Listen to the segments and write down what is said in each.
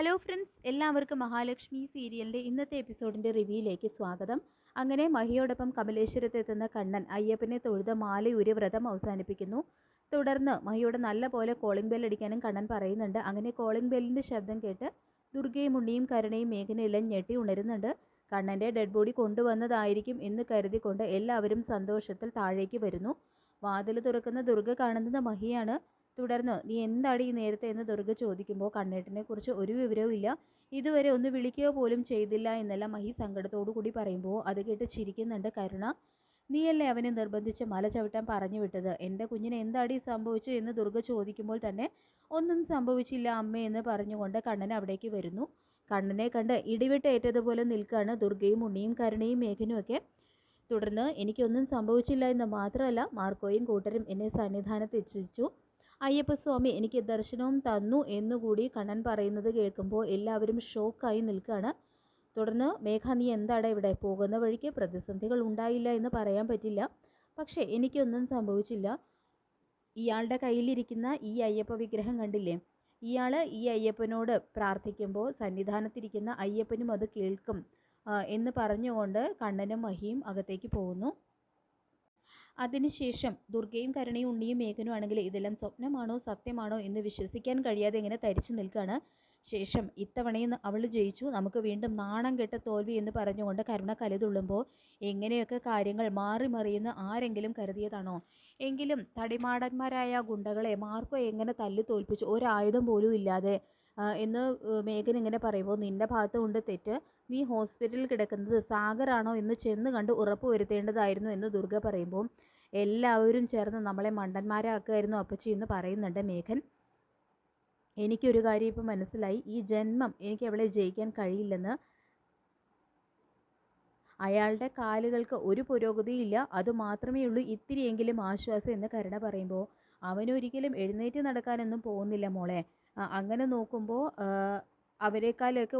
Hello friends, എല്ലാവർക്കും മഹാലക്ഷ്മി സീരിയലിൻ്റെ ഇന്നത്തെ എപ്പിസോഡിൻ്റെ റിവ്യൂയിലേക്ക് സ്വാഗതം. അങ്ങനെ മഹിയോടൊപ്പം കമലേശ്വരത്തെത്തുന്ന കണ്ണൻ അയ്യപ്പനെ തൊഴുത മാലയൂരി വ്രതം അവസാനിപ്പിക്കുന്നു. തുടർന്ന് മഹിയോട് നല്ല പോലെ കോളിംഗ് ബെൽ അടിക്കാനും കണ്ണൻ പറയുന്നുണ്ട്. അങ്ങനെ കോളിംഗ് ബെല്ലിൻ്റെ ശബ്ദം കേട്ട് ദുർഗയും ഉണ്ണിയും കരുണയും മേഘനയെല്ലാം ഞെട്ടി ഉണരുന്നുണ്ട്. കണ്ണൻ്റെ ഡെഡ് ബോഡി കൊണ്ടുവന്നതായിരിക്കും എന്ന് കരുതിക്കൊണ്ട് എല്ലാവരും സന്തോഷത്തിൽ താഴേക്ക് വരുന്നു. വാതിൽ തുറക്കുന്ന ദുർഗ കാണുന്നത് മഹിയാണ്. തുടർന്ന് നീ എന്താണ് ഈ നേരത്തെ എന്ന് ദുർഗ ചോദിക്കുമ്പോൾ കണ്ണേട്ടനെ കുറിച്ച് ഒരു വിവരവും ഇല്ല, ഇതുവരെ ഒന്ന് വിളിക്കുക പോലും ചെയ്തില്ല എന്നെല്ലാം മഹി സങ്കടത്തോടു കൂടി പറയുമ്പോൾ അത് കേട്ട് ചിരിക്കുന്നുണ്ട് കരുണ. നീയല്ലേ അവനെ നിർബന്ധിച്ച് മല ചവിട്ടാൻ പറഞ്ഞു വിട്ടത്, എൻ്റെ കുഞ്ഞിന് എന്താണ് സംഭവിച്ചത് എന്ന് ദുർഗ ചോദിക്കുമ്പോൾ തന്നെ ഒന്നും സംഭവിച്ചില്ല അമ്മേ എന്ന് പറഞ്ഞുകൊണ്ട് കണ്ണൻ അവിടേക്ക് വരുന്നു. കണ്ണനെ കണ്ട് ഇടിവിട്ടേറ്റതുപോലെ നിൽക്കുകയാണ് ദുർഗയും ഉണ്ണിയും കരുണയും മേഘനും ഒക്കെ. തുടർന്ന് എനിക്കൊന്നും സംഭവിച്ചില്ല എന്ന് മാത്രമല്ല മാർക്കോയും കൂട്ടരും എന്നെ സന്നിധാനത്ത് എത്തിച്ചു, അയ്യപ്പസ്വാമി എനിക്ക് ദർശനവും തന്നു എന്നുകൂടി കണ്ണൻ പറയുന്നത് കേൾക്കുമ്പോൾ എല്ലാവരും ഷോക്കായി നിൽക്കുകയാണ്. തുടർന്ന് മേഘ, നീ എന്താണ് ഇവിടെ? പോകുന്ന വഴിക്ക് പ്രതിസന്ധികൾ ഉണ്ടായില്ല എന്ന് പറയാൻ പറ്റില്ല, പക്ഷേ എനിക്കൊന്നും സംഭവിച്ചില്ല. ഇയാളുടെ കയ്യിലിരിക്കുന്ന ഈ അയ്യപ്പ വിഗ്രഹം കണ്ടില്ലേ, ഇയാൾ ഈ അയ്യപ്പനോട് പ്രാർത്ഥിക്കുമ്പോൾ സന്നിധാനത്തിരിക്കുന്ന അയ്യപ്പനും അത് കേൾക്കും എന്ന് പറഞ്ഞുകൊണ്ട് കണ്ണനും മഹിയും അകത്തേക്ക് പോകുന്നു. അതിനുശേഷം ദുർഗയും കരുണയും ഉണ്ണിയും മേഘനും ആണെങ്കിൽ ഇതെല്ലാം സ്വപ്നമാണോ സത്യമാണോ എന്ന് വിശ്വസിക്കാൻ കഴിയാതെ ഇങ്ങനെ തരിച്ചു നിൽക്കുകയാണ്. ശേഷം ഇത്തവണയും അവൾ ജയിച്ചു, നമുക്ക് വീണ്ടും നാണം കെട്ട തോൽവി എന്ന് പറഞ്ഞുകൊണ്ട് കരുണ കലിതുള്ളുമ്പോൾ എങ്ങനെയൊക്കെ കാര്യങ്ങൾ മാറി മറിയുന്ന ആരെങ്കിലും കരുതിയതാണോ? എങ്കിലും തടിമാടന്മാരായ ഗുണ്ടകളെ മാർക്കോ എങ്ങനെ തല്ലി തോൽപ്പിച്ചു, ഒരായുധം പോലും ഇല്ലാതെ എന്ന് മേഘൻ ഇങ്ങനെ പറയുമ്പോൾ നിന്റെ ഭാഗത്തുകൊണ്ട് തെറ്റ്, നീ ഹോസ്പിറ്റലിൽ കിടക്കുന്നത് സാഗറാണോ എന്ന് ചെന്ന് കണ്ട് ഉറപ്പ് വരുത്തേണ്ടതായിരുന്നു എന്ന് ദുർഗ പറയുമ്പോൾ എല്ലാവരും ചേർന്ന് നമ്മളെ മണ്ടന്മാരാക്കുമായിരുന്നു അപ്പച്ചി എന്ന് പറയുന്നുണ്ട് മേഘൻ. എനിക്കൊരു കാര്യം ഇപ്പം മനസ്സിലായി, ഈ ജന്മം എനിക്ക് അവളെ ജയിക്കാൻ കഴിയില്ലെന്ന്. അയാളുടെ കാലുകൾക്ക് ഒരു പുരോഗതിയില്ല, അതുമാത്രമേ ഉള്ളൂ ഇത്തിരിയെങ്കിലും ആശ്വാസം എന്ന് കരുണ പറയുമ്പോൾ അവനൊരിക്കലും എഴുന്നേറ്റ് നടക്കാനൊന്നും പോകുന്നില്ല മോളെ. അങ്ങനെ നോക്കുമ്പോൾ അവരെക്കാളൊക്കെ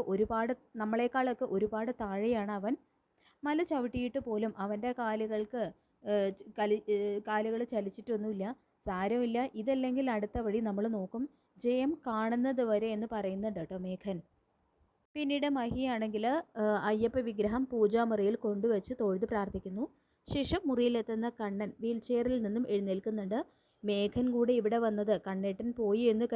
നമ്മളെക്കാളൊക്കെ ഒരുപാട് താഴെയാണ് അവൻ. മല ചവിട്ടിയിട്ട് പോലും അവൻ്റെ കാലുകൾ ചലിച്ചിട്ടൊന്നുമില്ല. സാരമില്ല, ഇതല്ലെങ്കിൽ അടുത്ത വഴി നമ്മൾ നോക്കും, ജയം കാണുന്നത് വരെ എന്ന് പറയുന്നുണ്ട് കേട്ടോ മേഘൻ. പിന്നീട് മഹിയാണെങ്കിൽ അയ്യപ്പ വിഗ്രഹം പൂജാമുറിയിൽ കൊണ്ടുവച്ച് തൊഴുത് പ്രാർത്ഥിക്കുന്നു. ശേഷം മുറിയിലെത്തുന്ന കണ്ണൻ വീൽ ചെയറിൽ നിന്നും എഴുന്നേൽക്കുന്നുണ്ട്. മേഘൻ കൂടെ ഇവിടെ വന്നത് കണ്ണേട്ടൻ പോയി എന്ന്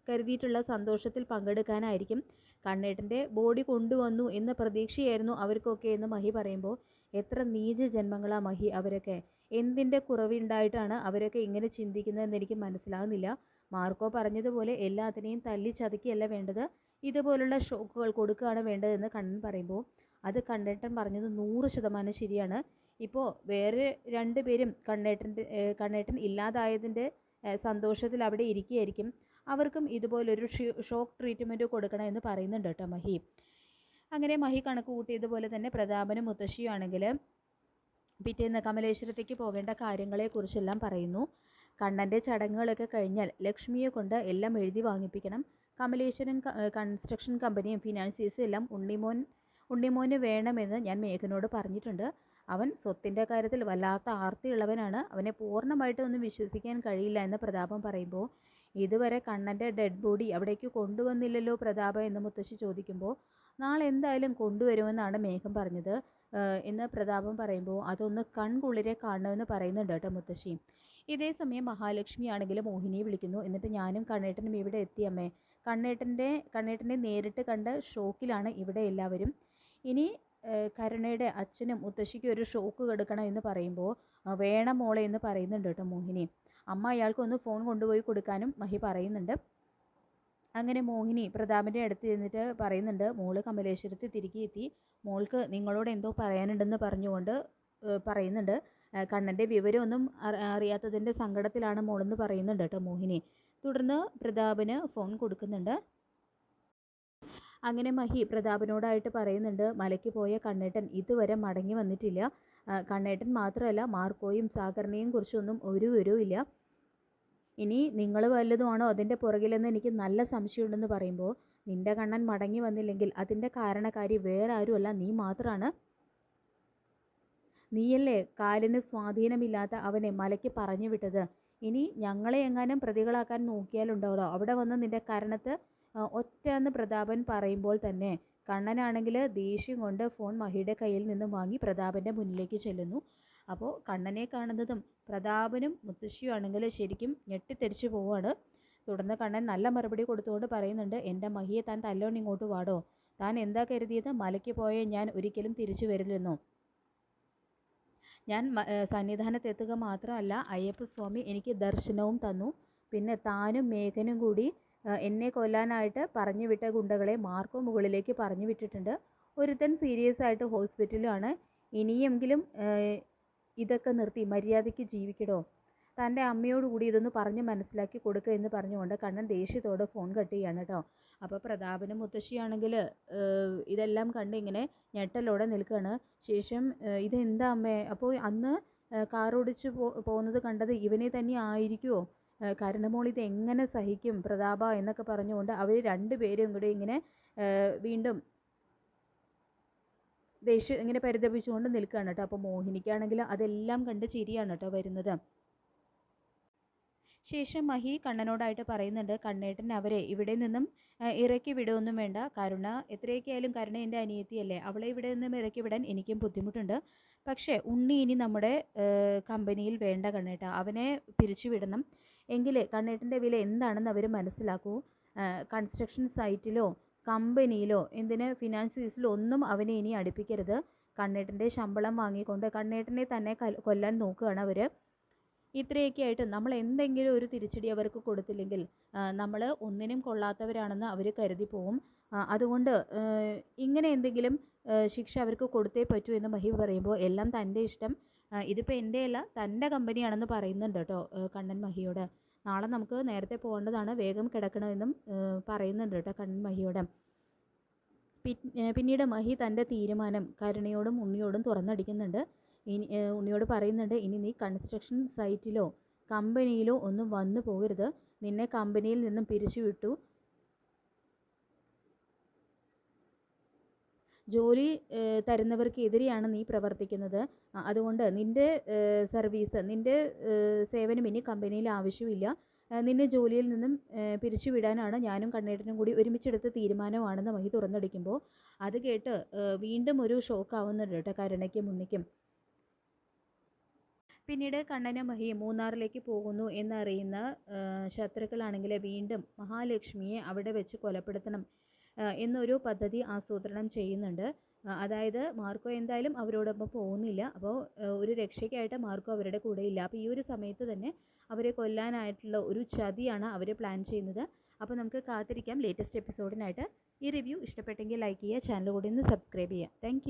കരുതിയിട്ടുള്ള സന്തോഷത്തിൽ പങ്കെടുക്കാനായിരിക്കും. കണ്ണേട്ടൻ്റെ ബോഡി കൊണ്ടുവന്നു എന്ന പ്രതീക്ഷയായിരുന്നു അവർക്കൊക്കെ എന്ന് മഹി പറയുമ്പോൾ എത്ര നീച ജന്മങ്ങളാ മഹി അവരൊക്കെ, എന്തിൻ്റെ കുറവുണ്ടായിട്ടാണ് അവരൊക്കെ ഇങ്ങനെ ചിന്തിക്കുന്നതെന്ന് എനിക്ക് മനസ്സിലാകുന്നില്ല. മാർക്കോ പറഞ്ഞതുപോലെ എല്ലാത്തിനെയും തല്ലി ചതുക്കിയല്ല വേണ്ടത്, ഇതുപോലുള്ള ഷോക്കുകൾ കൊടുക്കുകയാണ് വേണ്ടതെന്ന് കണ്ണൻ പറയുമ്പോൾ അത് കണ്ണേട്ടൻ പറഞ്ഞത് 100% ശരിയാണ്. ഇപ്പോൾ വേറെ 2 പേരും കണ്ണേട്ടൻ ഇല്ലാതായതിൻ്റെ സന്തോഷത്തിൽ അവിടെ ഇരിക്കുകയായിരിക്കും, അവർക്കും ഇതുപോലൊരു ഷോക്ക് ട്രീറ്റ്മെൻറ്റ് കൊടുക്കണം എന്ന് പറയുന്നുണ്ട് കേട്ടോ മഹി. അങ്ങനെ മഹി കണക്ക് കൂട്ടിയതുപോലെ തന്നെ പ്രതാപനും മുത്തശ്ശിയും ആണെങ്കിൽ പിറ്റേന്ന് കമലേശ്വരത്തേക്ക് പോകേണ്ട കാര്യങ്ങളെക്കുറിച്ചെല്ലാം പറയുന്നു. കണ്ണൻ്റെ ചടങ്ങുകളൊക്കെ കഴിഞ്ഞാൽ ലക്ഷ്മിയെ കൊണ്ട് എല്ലാം എഴുതി വാങ്ങിപ്പിക്കണം. കമലേശ്വരൻ കൺസ്ട്രക്ഷൻ കമ്പനിയും ഫിനാൻസീസും എല്ലാം ഉണ്ണിമോന് വേണമെന്ന് ഞാൻ മേഘനോട് പറഞ്ഞിട്ടുണ്ട്. അവൻ സ്വത്തിൻ്റെ കാര്യത്തിൽ വല്ലാത്ത ആർത്തിയുള്ളവനാണ്, അവനെ പൂർണ്ണമായിട്ട് ഒന്നും വിശ്വസിക്കാൻ കഴിയില്ല എന്ന് പ്രതാപം പറയുമ്പോൾ ഇതുവരെ കണ്ണൻ്റെ ഡെഡ് ബോഡി അവിടേക്ക് കൊണ്ടുവന്നില്ലല്ലോ പ്രതാപ എന്ന് മുത്തശ്ശി ചോദിക്കുമ്പോൾ നാളെ എന്തായാലും കൊണ്ടുവരുമെന്നാണ് മേഘം പറഞ്ഞത് എന്ന് പ്രതാപം പറയുമ്പോൾ അതൊന്ന് കൺകുളിരെ കാണണമെന്ന് പറയുന്നുണ്ട് കേട്ടോ മുത്തശ്ശി. ഇതേ സമയം മഹാലക്ഷ്മി ആണെങ്കിൽ മോഹിനിയെ വിളിക്കുന്നു. എന്നിട്ട് ഞാനും കണ്ണേട്ടനും ഇവിടെ എത്തിയമ്മേ, കണ്ണേട്ടനെ നേരിട്ട് കണ്ട ഷോക്കിലാണ് ഇവിടെ എല്ലാവരും. ഇനി കരുണയുടെ അച്ഛനും മുത്തശ്ശിക്കും ഒരു ഷോക്ക് കൊടുക്കണം എന്ന് പറയുമ്പോൾ വേണം മോളെ എന്ന് പറയുന്നുണ്ട് കേട്ടോ മോഹിനി. അമ്മ അയാൾക്കൊന്ന് ഫോൺ കൊണ്ടുപോയി കൊടുക്കാനും മഹി പറയുന്നുണ്ട്. അങ്ങനെ മോഹിനി പ്രതാപൻ്റെ അടുത്ത് ചെന്നിട്ട് പറയുന്നുണ്ട്, മോള് കമലേശ്വരത്ത് തിരികെ എത്തി, മോൾക്ക് നിങ്ങളോട് എന്തോ പറയാനുണ്ടെന്ന് പറഞ്ഞുകൊണ്ട് പറയുന്നുണ്ട്. കണ്ണൻ്റെ വിവരമൊന്നും അറിയാത്തതിൻ്റെ സങ്കടത്തിലാണ് മോളെന്ന് പറയുന്നുണ്ട് കേട്ടോ മോഹിനി. തുടർന്ന് പ്രതാപന് ഫോൺ കൊടുക്കുന്നുണ്ട്. അങ്ങനെ മഹി പ്രതാപനോടായിട്ട് പറയുന്നുണ്ട്, മലയ്ക്ക് പോയ കണ്ണേട്ടൻ ഇതുവരെ മടങ്ങി വന്നിട്ടില്ല. കണ്ണേട്ടൻ മാത്രമല്ല മാർക്കോയും സാഗറിനെയും കുറിച്ചൊന്നും ഒരു വിവരവും ഇല്ല. ഇനി നിങ്ങൾ വല്ലതുമാണോ അതിൻ്റെ പുറകിലെന്ന് എനിക്ക് നല്ല സംശയമുണ്ടെന്ന് പറയുമ്പോൾ നിൻ്റെ കണ്ണൻ മടങ്ങി വന്നില്ലെങ്കിൽ അതിൻ്റെ കാരണക്കാരി വേറെ ആരുമല്ല, നീ മാത്രമാണ്. നീയല്ലേ കാലിന് സ്വാധീനമില്ലാത്ത അവനെ മലയ്ക്ക് പറഞ്ഞു വിട്ടത്. ഇനി ഞങ്ങളെ എങ്ങാനും പ്രതികളാക്കാൻ നോക്കിയാലുണ്ടാവോ അവിടെ വന്ന് നിൻ്റെ കരണത്ത് ഒറ്റ എന്ന് പ്രതാപൻ പറയുമ്പോൾ തന്നെ കണ്ണനാണെങ്കിൽ ദേഷ്യം കൊണ്ട് ഫോൺ മഹിയുടെ കയ്യിൽ നിന്ന് വാങ്ങി പ്രതാപൻ്റെ മുന്നിലേക്ക് ചെല്ലുന്നു. അപ്പോൾ കണ്ണനെ കാണുന്നതും പ്രതാപനും മുത്തശ്ശിയും ആണെങ്കിൽ ശരിക്കും ഞെട്ടിത്തെറിച്ച് പോവാണ്. തുടർന്ന് കണ്ണൻ നല്ല മറുപടി കൊടുത്തുകൊണ്ട് പറയുന്നുണ്ട്, എൻ്റെ മഹിയെ താൻ തല്ലോണ്ട് ഇങ്ങോട്ട് വാടോ, താൻ എന്താ കരുതിയത്, മലയ്ക്ക് പോയ ഞാൻ ഒരിക്കലും തിരിച്ചു വരില്ലെന്നോ? ഞാൻ സന്നിധാനത്തെത്തുക മാത്രമല്ല അയ്യപ്പസ്വാമി എനിക്ക് ദർശനവും തന്നു. പിന്നെ താനും മേഘനും കൂടി എന്നെ കൊല്ലാനായിട്ട് പറഞ്ഞു വിട്ട ഗുണ്ടകളെ മാർക്കോ മുകളിലേക്ക് പറഞ്ഞു വിട്ടിട്ടുണ്ട്. ഒരുത്തൻ സീരിയസ് ആയിട്ട് ഹോസ്പിറ്റലിലാണ്. ഇനിയെങ്കിലും ഇതൊക്കെ നിർത്തി മര്യാദയ്ക്ക് ജീവിക്കടോ. തൻ്റെ അമ്മയോടുകൂടി ഇതൊന്ന് പറഞ്ഞ് മനസ്സിലാക്കി കൊടുക്കുക എന്ന് പറഞ്ഞുകൊണ്ട് കണ്ണൻ ദേഷ്യത്തോടെ ഫോൺ കട്ട് ചെയ്യാണ് കേട്ടോ. അപ്പോൾ പ്രതാപനും മുത്തശ്ശിയാണെങ്കിൽ ഇതെല്ലാം കണ്ട് ഇങ്ങനെ ഞെട്ടലോടെ നിൽക്കുകയാണ്. ശേഷം ഇതെന്താ അമ്മേ, അപ്പോൾ അന്ന് കാറോടിച്ച് പോകുന്നത് കണ്ടത് ഇവനെ തന്നെ ആയിരിക്കുമോ? കരുണമോൾ ഇത് എങ്ങനെ സഹിക്കും പ്രതാപ എന്നൊക്കെ പറഞ്ഞുകൊണ്ട് അവർ രണ്ടുപേരും കൂടി ഇങ്ങനെ വീണ്ടും ദേഷ്യം ഇങ്ങനെ പരിതപിച്ചുകൊണ്ട് നിൽക്കുകയാണ് കേട്ടോ. അപ്പോൾ മോഹിനിക്കാണെങ്കിൽ അതെല്ലാം കണ്ട് ചിരിയാണ് കേട്ടോ വരുന്നത്. ശേഷം മഹി കണ്ണനോടായിട്ട് പറയുന്നുണ്ട്, കണ്ണേട്ടൻ അവരെ ഇവിടെ നിന്നും ഇറക്കി വിടുകയൊന്നും വേണ്ട. കരുണ എത്രയൊക്കെയായാലും കരുണ എൻ്റെ അനിയത്തിയല്ലേ, അവളെ ഇവിടെ നിന്നും ഇറക്കി വിടാൻ എനിക്കും ബുദ്ധിമുട്ടുണ്ട്. പക്ഷേ ഉണ്ണി ഇനി നമ്മുടെ കമ്പനിയിൽ വേണ്ട കണ്ണേട്ട, അവനെ പിരിച്ചുവിടണം. എങ്കിൽ കണ്ണേട്ടൻ്റെ വില എന്താണെന്ന് അവർ മനസ്സിലാക്കൂ. കൺസ്ട്രക്ഷൻ സൈറ്റിലോ കമ്പനിയിലോ എന്തിന് ഫിനാൻസീസിലോ ഒന്നും അവനെ ഇനി അടുപ്പിക്കരുത്. കണ്ണേട്ടൻ്റെ ശമ്പളം വാങ്ങിക്കൊണ്ട് കണ്ണേട്ടനെ തന്നെ കൊല്ലാൻ നോക്കുകയാണ് അവർ. ഇത്രയൊക്കെ ആയിട്ട് നമ്മൾ എന്തെങ്കിലും ഒരു തിരിച്ചടി അവർക്ക് കൊടുത്തില്ലെങ്കിൽ നമ്മൾ ഒന്നിനും കൊള്ളാത്തവരാണെന്ന് അവർ കരുതി പോവും. അതുകൊണ്ട് ഇങ്ങനെ എന്തെങ്കിലും ശിക്ഷ അവർക്ക് കൊടുത്തേ പറ്റൂ എന്ന് മഹി പറയുമ്പോൾ എല്ലാം തൻ്റെ ഇഷ്ടം, ഇതിപ്പോൾ എൻ്റെ അല്ല തൻ്റെ കമ്പനിയാണെന്ന് പറയുന്നുണ്ട് കേട്ടോ കണ്ണൻ മഹിയോട്. നാളെ നമുക്ക് നേരത്തെ പോകേണ്ടതാണ്, വേഗം കിടക്കണമെന്നും പറയുന്നുണ്ട് കേട്ടോ കണ്ണൻ മഹിയോട്. പിന്നീട് മഹി തൻ്റെ തീരുമാനം കരുണയോടും ഉണ്ണിയോടും തുറന്നടിക്കുന്നുണ്ട്. ഇനി ഉണ്ണിയോട് പറയുന്നുണ്ട്, ഇനി നീ കൺസ്ട്രക്ഷൻ സൈറ്റിലോ കമ്പനിയിലോ ഒന്നും വന്നു പോകരുത്. നിന്നെ കമ്പനിയിൽ നിന്നും പിരിച്ചുവിട്ടു. ജോലി തരുന്നവർക്കെതിരെയാണ് നീ പ്രവർത്തിക്കുന്നത്. അതുകൊണ്ട് നിൻ്റെ സർവീസ്, നിൻ്റെ സേവനം ഇനി കമ്പനിയിൽ ആവശ്യമില്ല. നിന്നെ ജോലിയിൽ നിന്നും പിരിച്ചുവിടാനാണ് ഞാനും കണ്ണേട്ടനും കൂടി ഒരുമിച്ചെടുത്ത തീരുമാനമാണെന്ന് മഹി തുറന്നടിക്കുമ്പോൾ അത് കേട്ട് വീണ്ടും ഒരു ഷോക്കാവുന്നുണ്ട് കേട്ടോ കരുണയ്ക്കും ഉണ്ണിക്കും. പിന്നീട് കണ്ണനും മഹിയും മൂന്നാറിലേക്ക് പോകുന്നു എന്നറിയുന്ന ശത്രുക്കളാണെങ്കിൽ വീണ്ടും മഹാലക്ഷ്മിയെ അവിടെ വെച്ച് കൊലപ്പെടുത്തണം എന്നൊരു പദ്ധതി ആസൂത്രണം ചെയ്യുന്നുണ്ട്. അതായത് മാർക്കോ എന്തായാലും അവരോടൊപ്പം പോകുന്നില്ല. അപ്പോൾ ഒരു രക്ഷയ്ക്കായിട്ട് മാർക്കോ അവരുടെ കൂടെ ഇല്ല. അപ്പോൾ ഈ ഒരു സമയത്ത് തന്നെ അവരെ കൊല്ലാനായിട്ടുള്ള ഒരു ചതിയാണ് അവർ പ്ലാൻ ചെയ്യുന്നത്. അപ്പോൾ നമുക്ക് കാത്തിരിക്കാം ലേറ്റസ്റ്റ് എപ്പിസോഡിനായിട്ട്. ഈ റിവ്യൂ ഇഷ്ടപ്പെട്ടെങ്കിൽ ലൈക്ക് ചെയ്യുക, ചാനൽ കൂടി ഒന്ന് സബ്സ്ക്രൈബ് ചെയ്യുക. താങ്ക്